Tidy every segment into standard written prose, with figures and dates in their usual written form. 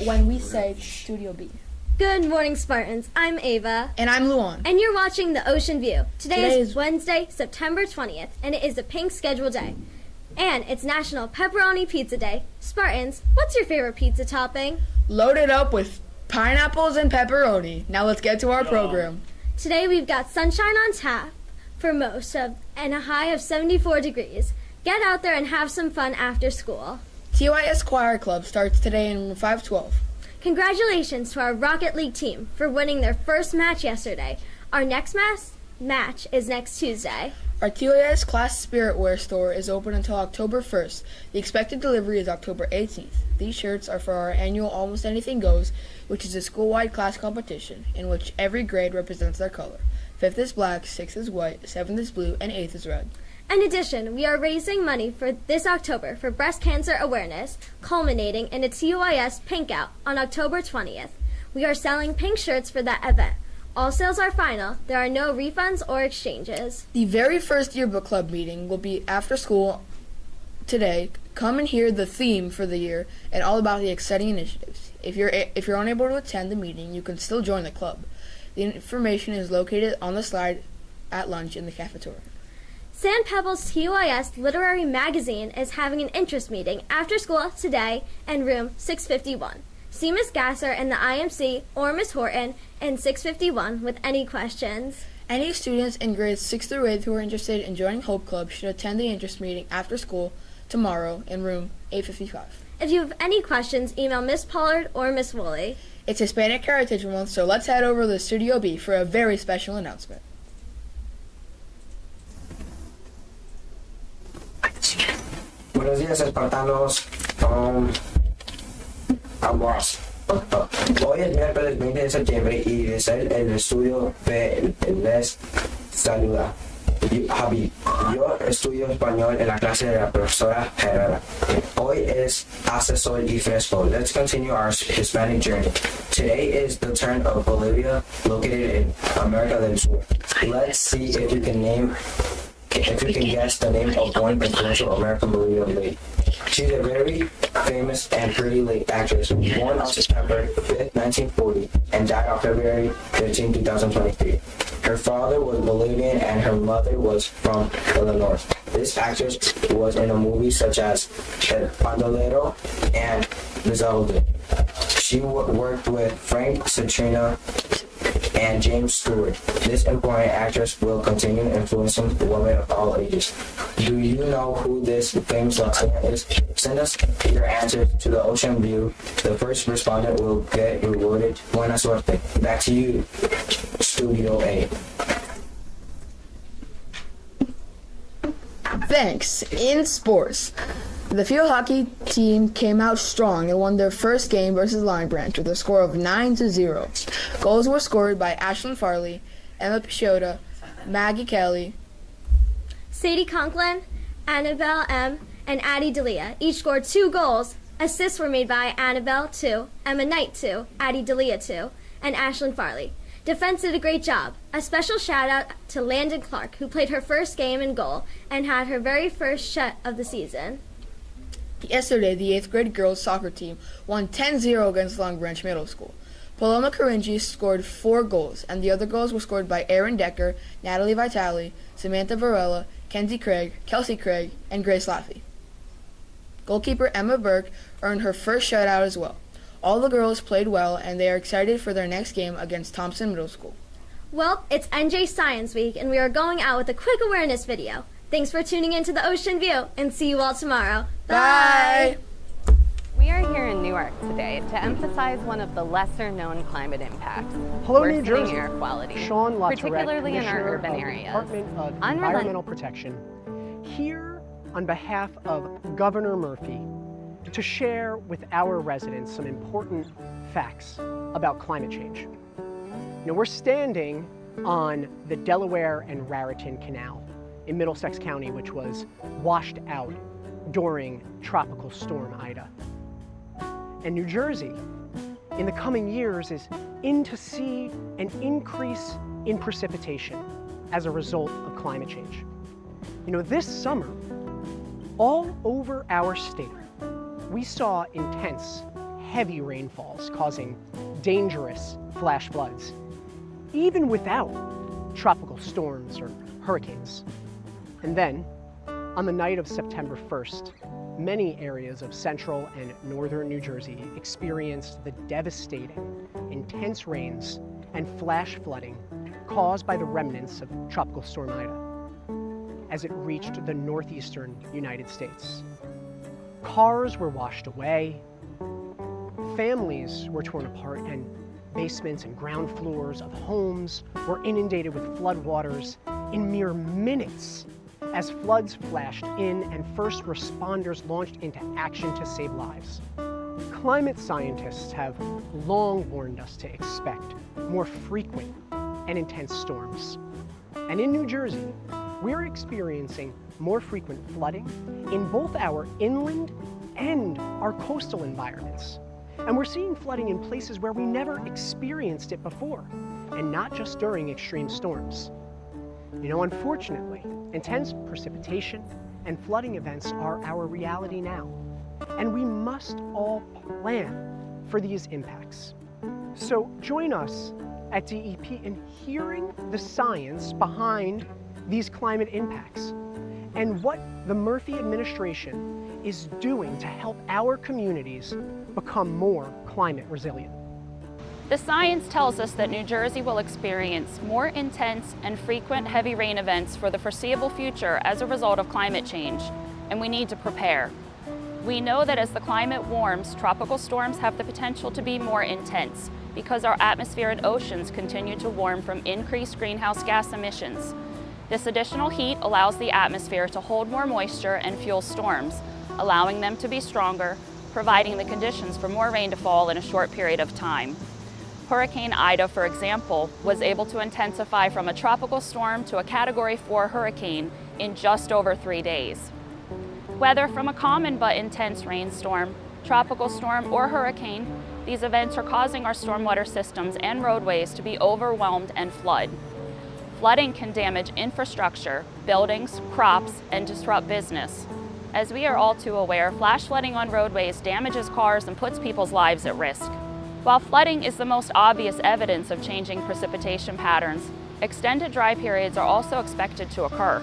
when we say Studio B. Good morning, Spartans. I'm Ava. And I'm Luan. And you're watching The Ocean View. Today is Wednesday, September 20th, and it is a pink schedule day. And it's National Pepperoni Pizza Day. Spartans, what's your favorite pizza topping? Loaded up with pineapples and pepperoni. Now let's get to our program. Today we've got sunshine on tap for most of, and a high of 74 degrees. Get out there and have some fun after school. TYS Choir Club starts today in room 512. Congratulations to our Rocket League team for winning their first match yesterday. Our next match is next Tuesday. Our TYS Class Spirit Wear store is open until October 1st. The expected delivery is October 18th. These shirts are for our annual Almost Anything Goes, which is a school-wide class competition in which every grade represents their color. 5th is black, 6th is white, 7th is blue, and 8th is red. In addition, we are raising money for this October for breast cancer awareness, culminating in a TYS Pink Out on October 20th. We are selling pink shirts for that event. All sales are final. There are no refunds or exchanges. The very first yearbook club meeting will be after school today. Come and hear the theme for the year and all about the exciting initiatives. If you're unable to attend the meeting, you can still join the club. The information is located on the slide at lunch in the cafeteria. Sand Pebbles TYS Literary Magazine is having an interest meeting after school today in room 651. See Miss Gasser in the IMC or Miss Horton in 651 with any questions. Any students in grades 6 through 8 who are interested in joining Hope Club should attend the interest meeting after school tomorrow in room 855. If you have any questions, email Miss Pollard or Miss Woolley. It's Hispanic Heritage Month, so let's head over to Studio B for a very special announcement. Buenos días, espartanos. Hoy es miércoles 20 de septiembre y desde el estudio B les saluda Javi. Yo estudio español en la clase de la profesora Herrera. Hoy es hace sol y fresco. Let's continue our Hispanic journey. Today is the turn of Bolivia, located in America del Sur. Let's see if you can guess the name of one influential American Bolivian lady. She's a very famous and pretty late actress, born on September 5th, 1940, and died on February 15, 2023. Her father was Bolivian and her mother was from Illinois. This actress was in a movie such as El Bandolero and Giselle. She worked with Frank Sinatra and James Stewart. This important actress will continue influencing women of all ages. Do you know who this famous Latina is? Send us your answers to the Ocean View. The first respondent will get rewarded. Buena suerte. Back to you, Studio A. Thanks. In sports, the field hockey team came out strong and won their first game versus Lion Branch with a score of 9-0. Goals were scored by Ashlyn Farley, Emma Pichota, Maggie Kelly, Sadie Conklin, Annabelle M., and Addie Dalia each scored 2 goals. Assists were made by Annabelle 2, Emma Knight 2, Addie Dalia 2, and Ashlyn Farley. Defense did a great job. A special shout out to Landon Clark, who played her first game in goal and had her very first shot of the season. Yesterday, the 8th grade girls soccer team won 10-0 against Long Branch Middle School. Paloma Caringi scored 4 goals, and the other goals were scored by Erin Decker, Natalie Vitale, Samantha Varela, Kenzie Craig, Kelsey Craig, and Grace Laffey. Goalkeeper Emma Burke earned her first shutout as well. All the girls played well, and they are excited for their next game against Thompson Middle School. Well, it's NJ Science Week, and we are going out with a quick awareness video. Thanks for tuning in to the Ocean View, and see you all tomorrow. Bye! We are here in Newark today to emphasize one of the lesser-known climate impacts, Hello, New worsening Jersey. air quality, Sean LaTourette, particularly in our Commissioner urban of the areas. Department of Environmental Protection, here on behalf of Governor Murphy to share with our residents some important facts about climate change. We're standing on the Delaware and Raritan Canal in Middlesex County, which was washed out during Tropical Storm Ida. And New Jersey, in the coming years, is in to see an increase in precipitation as a result of climate change. This summer, all over our state, we saw intense, heavy rainfalls causing dangerous flash floods, even without tropical storms or hurricanes. And then, on the night of September 1st, many areas of central and northern New Jersey experienced the devastating, intense rains and flash flooding caused by the remnants of Tropical Storm Ida as it reached the northeastern United States. Cars were washed away, families were torn apart, and basements and ground floors of homes were inundated with floodwaters in mere minutes as floods flashed in and first responders launched into action to save lives. Climate scientists have long warned us to expect more frequent and intense storms. And in New Jersey, we're experiencing more frequent flooding in both our inland and our coastal environments. And we're seeing flooding in places where we never experienced it before, and not just during extreme storms. You know, unfortunately, intense precipitation and flooding events are our reality now, and we must all plan for these impacts. So join us at DEP in hearing the science behind these climate impacts and what the Murphy administration is doing to help our communities become more climate resilient. The science tells us that New Jersey will experience more intense and frequent heavy rain events for the foreseeable future as a result of climate change, and we need to prepare. We know that as the climate warms, tropical storms have the potential to be more intense because our atmosphere and oceans continue to warm from increased greenhouse gas emissions. This additional heat allows the atmosphere to hold more moisture and fuel storms, allowing them to be stronger, providing the conditions for more rain to fall in a short period of time. Hurricane Ida, for example, was able to intensify from a tropical storm to a Category 4 hurricane in just over 3 days. Whether from a common but intense rainstorm, tropical storm, or hurricane, these events are causing our stormwater systems and roadways to be overwhelmed and flood. Flooding can damage infrastructure, buildings, crops, and disrupt business. As we are all too aware, flash flooding on roadways damages cars and puts people's lives at risk. While flooding is the most obvious evidence of changing precipitation patterns, extended dry periods are also expected to occur.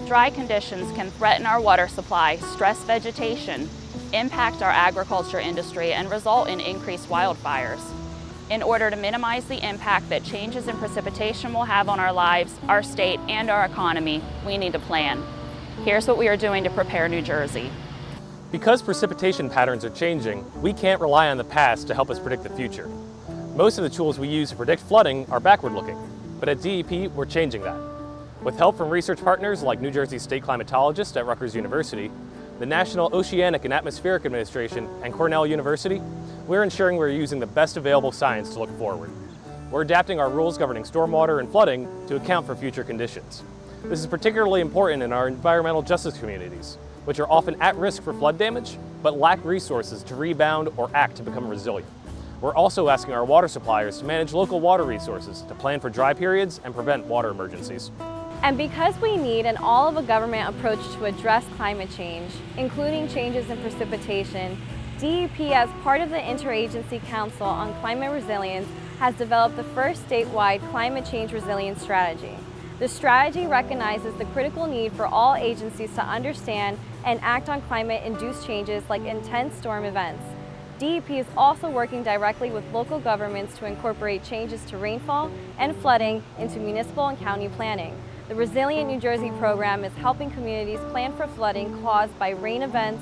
Dry conditions can threaten our water supply, stress vegetation, impact our agriculture industry, and result in increased wildfires. In order to minimize the impact that changes in precipitation will have on our lives, our state, and our economy, we need to plan. Here's what we are doing to prepare New Jersey. Because precipitation patterns are changing, we can't rely on the past to help us predict the future. Most of the tools we use to predict flooding are backward-looking, but at DEP, we're changing that. With help from research partners like New Jersey State climatologists at Rutgers University, the National Oceanic and Atmospheric Administration, and Cornell University, we're ensuring we're using the best available science to look forward. We're adapting our rules governing stormwater and flooding to account for future conditions. This is particularly important in our environmental justice communities, which are often at risk for flood damage, but lack resources to rebound or act to become resilient. We're also asking our water suppliers to manage local water resources to plan for dry periods and prevent water emergencies. And because we need an all-of-a-government approach to address climate change, including changes in precipitation, DEP, as part of the Interagency Council on Climate Resilience, has developed the first statewide climate change resilience strategy. The strategy recognizes the critical need for all agencies to understand and act on climate-induced changes like intense storm events. DEP is also working directly with local governments to incorporate changes to rainfall and flooding into municipal and county planning. The Resilient New Jersey program is helping communities plan for flooding caused by rain events,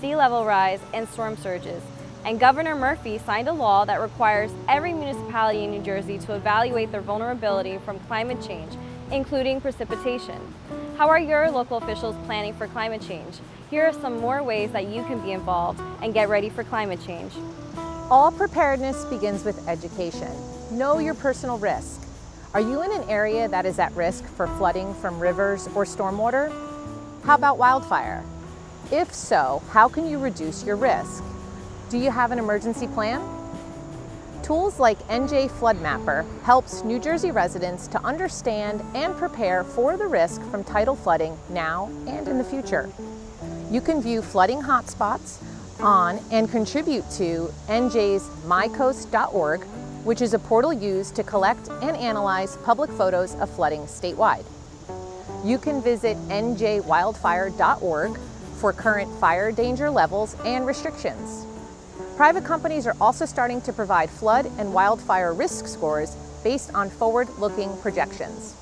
sea level rise, and storm surges. And Governor Murphy signed a law that requires every municipality in New Jersey to evaluate their vulnerability from climate change, including precipitation. How are your local officials planning for climate change? Here are some more ways that you can be involved and get ready for climate change. All preparedness begins with education. Know your personal risk. Are you in an area that is at risk for flooding from rivers or stormwater? How about wildfire? If so, how can you reduce your risk? Do you have an emergency plan? Tools like NJ Flood Mapper helps New Jersey residents to understand and prepare for the risk from tidal flooding now and in the future. You can view flooding hotspots, on and contribute to NJ's mycoast.org, which is a portal used to collect and analyze public photos of flooding statewide. You can visit njwildfire.org for current fire danger levels and restrictions. Private companies are also starting to provide flood and wildfire risk scores based on forward-looking projections.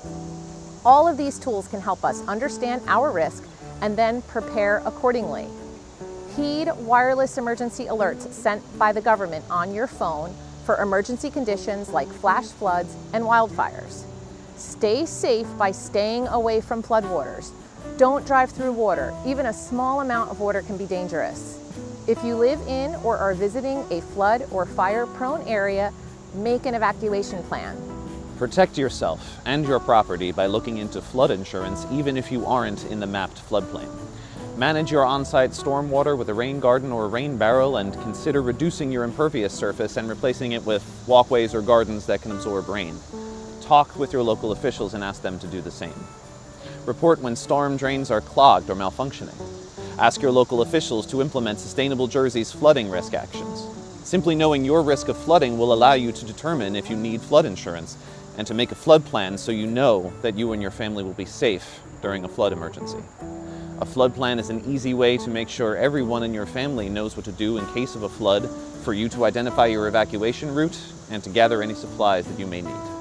All of these tools can help us understand our risk and then prepare accordingly. Heed wireless emergency alerts sent by the government on your phone for emergency conditions like flash floods and wildfires. Stay safe by staying away from floodwaters. Don't drive through water. Even a small amount of water can be dangerous. If you live in or are visiting a flood or fire-prone area, make an evacuation plan. Protect yourself and your property by looking into flood insurance even if you aren't in the mapped floodplain. Manage your on-site stormwater with a rain garden or a rain barrel, and consider reducing your impervious surface and replacing it with walkways or gardens that can absorb rain. Talk with your local officials and ask them to do the same. Report when storm drains are clogged or malfunctioning. Ask your local officials to implement Sustainable Jersey's flooding risk actions. Simply knowing your risk of flooding will allow you to determine if you need flood insurance and to make a flood plan so you know that you and your family will be safe during a flood emergency. A flood plan is an easy way to make sure everyone in your family knows what to do in case of a flood, for you to identify your evacuation route, and to gather any supplies that you may need.